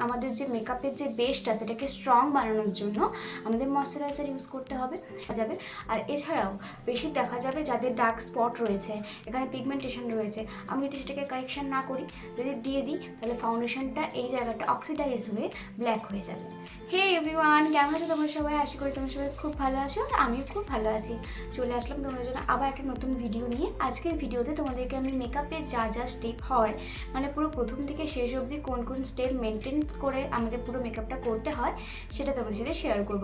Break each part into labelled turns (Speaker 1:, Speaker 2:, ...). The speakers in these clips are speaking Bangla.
Speaker 1: আমাদের যে মেকআপের যে বেসটা সেটাকে স্ট্রং বানানোর জন্য আমাদের ময়শ্চারাইজার ইউজ করতে হবে যাবে। আর এছাড়াও বেশি দেখা যাবে যাদের ডার্ক স্পট রয়েছে, এখানে পিগমেন্টেশন রয়েছে, আমি যদি সেটাকে কারেকশন না করি, যদি দিয়ে দিই, তাহলে ফাউন্ডেশনটা এই জায়গাটা অক্সিডাইজ হয়ে ব্ল্যাক হয়ে যাবে। হে এভরিওয়ান, কেমন আছো তোমরা সবাই? আশা করি তোমরা সবাই খুব ভালো আছো, আর আমিও খুব ভালো আছি। চলে আসলাম তোমাদের জন্য আবার একটা নতুন ভিডিও নিয়ে। আজকের ভিডিওতে তোমাদেরকে আমি মেকআপের যা যা স্টেপ হয়, মানে পুরো প্রথম থেকে শেষ অবধি কোন কোন স্টেপ মেনটেন করে আমাদের পুরো মেকআপটা করতে হয়, সেটা তোমাদের সাথে শেয়ার করব।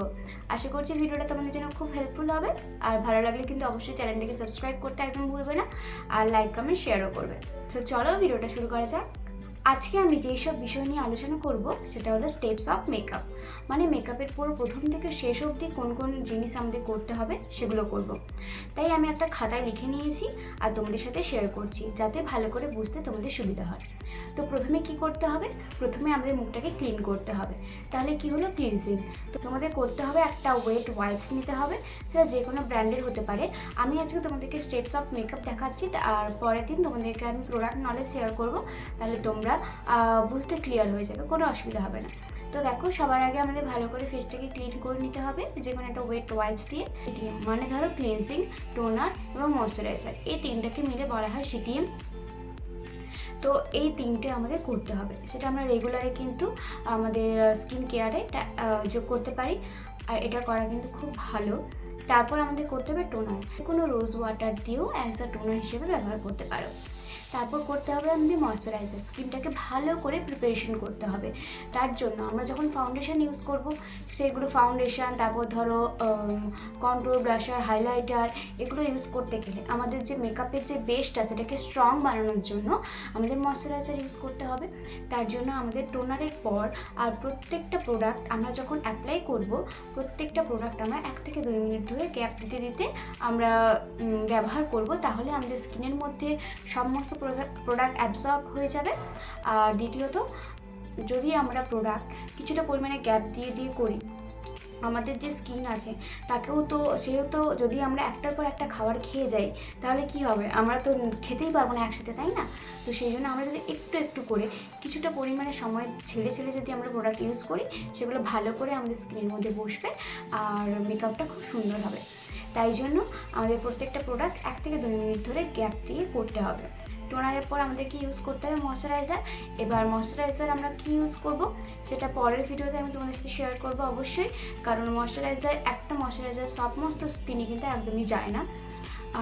Speaker 1: আশা করছি ভিডিওটা তোমাদের জন্য খুব হেল্পফুল হবে। আর ভালো লাগলে কিন্তু অবশ্যই চ্যানেলটাকে সাবস্ক্রাইব করতে একদম ভুলবে না, আর লাইক কমেন্ট শেয়ারও করবে। তো চলো ভিডিওটা শুরু করা যাক। আজকে আমি যেই সব বিষয় নিয়ে আলোচনা করব সেটা হলো স্টেপস অফ মেকআপ, মানে মেকআপের পুরো প্রথম থেকে শেষ অবধি কোন কোন জিনিস আমাদের করতে হবে সেগুলো করব। তাই আমি একটা খাতায় লিখে নিয়েছি আর তোমাদের সাথে শেয়ার করছি, যাতে ভালো করে বুঝতে তোমাদের সুবিধা হয়। তো প্রথমে কি করতে হবে? প্রথমে আমাদের মুখটাকে ক্লিন করতে হবে। তাহলে কি হলো? ক্লিনজিং। তো তোমাদের করতে হবে একটা ওয়েট ওয়াইপস নিতে হবে, সেটা যে কোনো ব্র্যান্ডের হতে পারে। আমি আজকে তোমাদেরকে স্টেপস অফ মেকআপ দেখাচ্ছি, আর পরের দিন তোমাদেরকে আমি প্রোডাক্ট নলেজ শেয়ার করব, তাহলে তোমরা বুঝতে ক্লিয়ার হয়ে যাবে, কোনো অসুবিধা হবে না। তো দেখো, সবার আগে আমাদের ভালো করে ফেসটাকে ক্লিন করে নিতে হবে, যে কোনো একটা ওয়েট ওয়াইপস দিয়ে। মানে ধরো ক্লিনজিং, টোনার এবং ময়শ্চারাইজার, এই তিনটাকে মিলে বলা হয় সিটিএম। তো এই তিনটে আমাদের করতে হবে, সেটা আমরা রেগুলারে কিন্তু আমাদের স্কিন কেয়ারে যোগ করতে পারি, আর এটা করা কিন্তু খুব ভালো। তারপর আমাদের করতে হবে টোনার, কোনো রোজ ওয়াটার দিয়েও অ্যাজ আ টোনার হিসেবে ব্যবহার করতে পারো। তারপর করতে হবে আমাদের ময়শ্চারাইজার, স্কিনটাকে ভালো করে প্রিপারেশন করতে হবে। তার জন্য আমরা যখন ফাউন্ডেশন ইউজ করব, সেগুলো ফাউন্ডেশন, তারপর ধরো কন্ট্রোল, ব্লাশার, হাইলাইটার, এগুলো ইউজ করতে গেলে আমাদের যে মেকআপের যে বেসটা সেটাকে স্ট্রং বানানোর জন্য আমাদের ময়শ্চারাইজার ইউজ করতে হবে। তার জন্য আমাদের টোনারের পর আর প্রত্যেকটা প্রোডাক্ট আমরা যখন অ্যাপ্লাই করব, প্রত্যেকটা প্রোডাক্ট আমরা 1 থেকে 2 মিনিট ধরে গ্যাপ দিতে দিতে আমরা ব্যবহার করব, তাহলে আমাদের স্কিনের মধ্যে সমস্ত প্রোডাক্ট অ্যাবসর্ব হয়ে যাবে। আর দ্বিতীয়ত, যদি আমরা প্রোডাক্ট কিছুটা পরিমাণে গ্যাপ দিয়ে দিয়ে করি, আমাদের যে স্কিন আছে তাকেও তো, সেহেতু যদি আমরা একটার পর একটা খাবার খেয়ে যাই, তাহলে কি হবে? আমরা তো খেতেই পারবো না একসাথে, তাই না? তো সেই জন্য আমরা যদি একটু একটু করে কিছুটা পরিমাণে সময় ছেড়ে ছেড়ে যদি আমরা প্রোডাক্ট ইউজ করি, সেগুলো ভালো করে আমাদের স্কিনের মধ্যে বসবে আর মেকআপটা খুব সুন্দর হবে। তাই জন্য আমাদের প্রত্যেকটা প্রোডাক্ট 1 থেকে 2 মিনিট ধরে গ্যাপ দিয়ে করতে হবে। টোনারের পর আমাদেরকে ইউজ করতে হবে ময়শ্চারাইজার। এবার ময়শ্চারাইজার আমরা কি ইউজ করব সেটা পরের ভিডিওতে আমি তোমাদের সাথে শেয়ার করব অবশ্যই, কারণ একটা ময়শ্চারাইজার সমস্ত স্কিনে কিন্তু একদমই যায় না।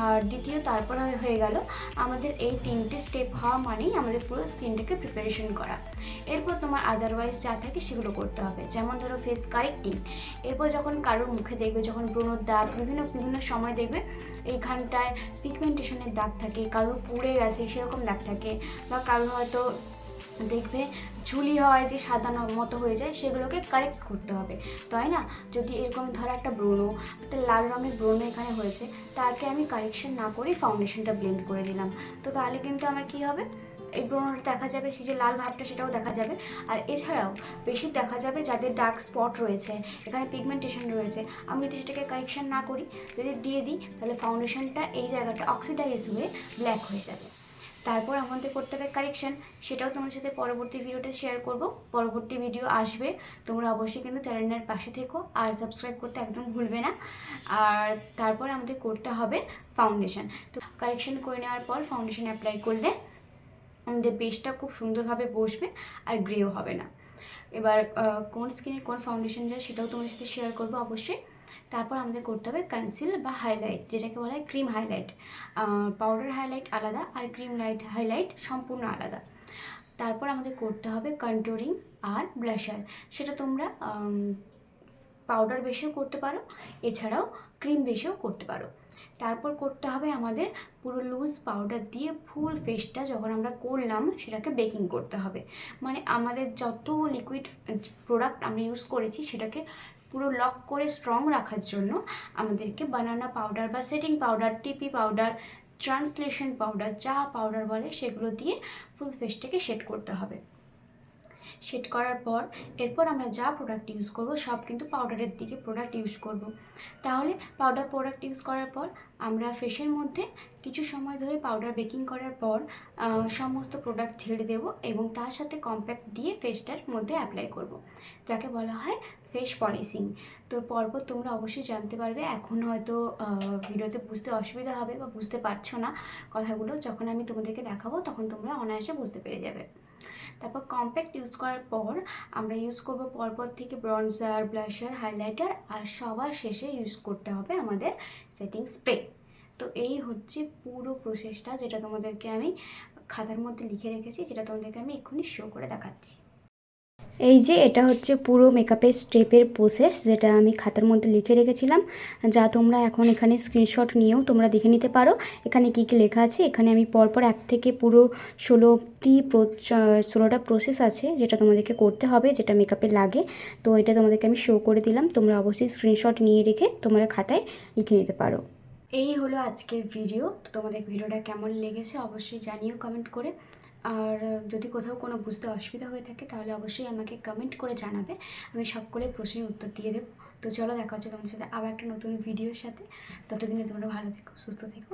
Speaker 1: আর দ্বিতীয়, তারপর হয়ে গেল আমাদের এই 3টে স্টেপ হওয়া মানেই আমাদের পুরো স্কিনটাকে প্রিপারেশন করা। এরপর তোমার আদারওয়াইজ যা থাকে সেগুলো করতে হবে, যেমন ধরো ফেস কারেক্টিং। এরপর যখন কারোর মুখে দেখবে, যখন ব্রণের দাগ, বিভিন্ন সময় দেখবে এইখানটায় পিগমেন্টেশনের দাগ থাকে, কারোর পুড়ে গেছে সেরকম দাগ থাকে, বা কারোর হয়তো দেখবে ঝুলি হয় যে সাদা মতো হয়ে যায়, সেগুলোকে কারেক্ট করতে হবে, তাই না? যদি এরকম ধরো একটা লাল রঙের ব্রণ এখানে হয়েছে, তাকে আমি কারেকশন না করে ফাউন্ডেশনটা ব্লেন্ড করে দিলাম, তো তাহলে কিন্তু আমার কি হবে? এই ব্রণটা দেখা যাবে, সেই যে লাল ভাবটা সেটাও দেখা যাবে। আর এছাড়াও বেশি দেখা যাবে যাদের ডার্ক স্পট রয়েছে, এখানে পিগমেন্টেশন রয়েছে, আমি যদি সেটাকে কারেকশন না করি, যদি দিয়ে দিই, তাহলে ফাউন্ডেশনটা এই জায়গাটা অক্সিডাইজ হয়ে ব্ল্যাক হয়ে যাবে। তারপর আমাদের করতে হবে কারেকশন, সেটাও তোমার সাথে পরবর্তী ভিডিওতে শেয়ার করব। পরবর্তী ভিডিও আসবে, তোমরা অবশ্যই কিন্তু চ্যানেলের পাশে থেকো আর সাবস্ক্রাইব করতে একদম ভুলবে না। আর তারপর আমাদের করতে হবে ফাউন্ডেশন। তো কারেকশন করে নেওয়ার পর ফাউন্ডেশন অ্যাপ্লাই করলে আমাদের বেসটা খুব সুন্দরভাবে বসবে আর গ্রেও হবে না। এবার কোন স্কিনে কোন ফাউন্ডেশন যায় সেটাও তোমাদের সাথে শেয়ার করবো অবশ্যই। তারপর আমাদের করতে হবে কনসিল বা হাইলাইট, যেটাকে বলা হয় ক্রিম হাইলাইট। পাউডার হাইলাইট আলাদা আর ক্রিম হাইলাইট সম্পূর্ণ আলাদা। তারপর আমাদের করতে হবে কন্ট্যুরিং আর ব্লাশার, সেটা তোমরা পাউডার বেসেও করতে পারো, এছাড়াও ক্রিম বেসেও করতে পারো। তারপর করতে হবে আমাদের পুরো লুজ পাউডার দিয়ে ফুল ফেসটা যখন আমরা করলাম সেটাকে বেকিং করতে হবে, মানে আমাদের যত লিকুইড প্রোডাক্ট আমরা ইউজ করেছি সেটাকে পুরো লক করে স্ট্রং রাখার জন্য আমাদেরকে বানানা পাউডার বা সেটিং পাউডার, টিপি পাউডার, ট্রান্সলেশন পাউডার, যা পাউডার বলে সেগুলো দিয়ে ফুল ফেসটাকে সেট করতে হবে। সেট করার পর এরপর আমরা যা প্রোডাক্ট ইউজ করব সব কিন্তু পাউডারের দিকে প্রোডাক্ট ইউজ করব। তাহলে পাউডার প্রোডাক্ট ইউজ করার পর আমরা ফেসের মধ্যে কিছু সময় ধরে পাউডার বেকিং করার পর সমস্ত প্রোডাক্ট ঝেড়ে দেবো এবং তার সাথে কম্প্যাক্ট দিয়ে ফেসটার মধ্যে অ্যাপ্লাই করব, যাকে বলা হয় ফেস পলিশিং। তো পরপর তোমরা অবশ্যই জানতে পারবে। এখন হয়তো ভিডিওতে বুঝতে অসুবিধা হবে বা বুঝতে পারছো না কথাগুলো, যখন আমি তোমাদেরকে দেখাবো তখন তোমরা অনায়াসে বুঝতে পেরে যাবে। তারপর কম্প্যাক্ট ইউজ করার পর আমরা ইউজ করব পরপর থেকে ব্রনজার, ব্লাশার, হাইলাইটার, আর সবার শেষে ইউজ করতে হবে আমাদের সেটিং স্প্রে। তো এই হচ্ছে পুরো প্রসেসটা, যেটা তোমাদেরকে আমি খাতার মধ্যে লিখে রেখেছি, যেটা তোমাদেরকে আমি এক্ষুনি শো করে দেখাচ্ছি। এই যে এটা হচ্ছে পুরো মেকআপের স্টেপের প্রসেস, যেটা আমি খাতার মধ্যে লিখে রেখেছিলাম, যা তোমরা এখন এখানে স্ক্রিনশট নিয়েও তোমরা দেখে নিতে পারো। এখানে কী কী লেখা আছে, এখানে আমি পরপর 1 থেকে পুরো 16টা প্রসেস আছে যেটা তোমাদেরকে করতে হবে, যেটা মেকআপে লাগে। তো এটা তোমাদেরকে আমি শো করে দিলাম, তোমরা অবশ্যই স্ক্রিনশট নিয়ে রেখে তোমরা খাতায় লিখে নিতে পারো। এই হলো আজকের ভিডিও। তো তোমাদের ভিডিওটা কেমন লেগেছে অবশ্যই জানিও কমেন্ট করে। আর যদি কোথাও কোনো বুঝতে অসুবিধা হয়ে থাকে তাহলে অবশ্যই আমাকে কমেন্ট করে জানাবে, আমি সকলের প্রশ্নের উত্তর দিয়ে দেবো। তো চলো, দেখা হচ্ছে তোমাদের সাথে আবার একটা নতুন ভিডিওর সাথে। ততদিনে তোমরা ভালো থেকো, সুস্থ থেকো।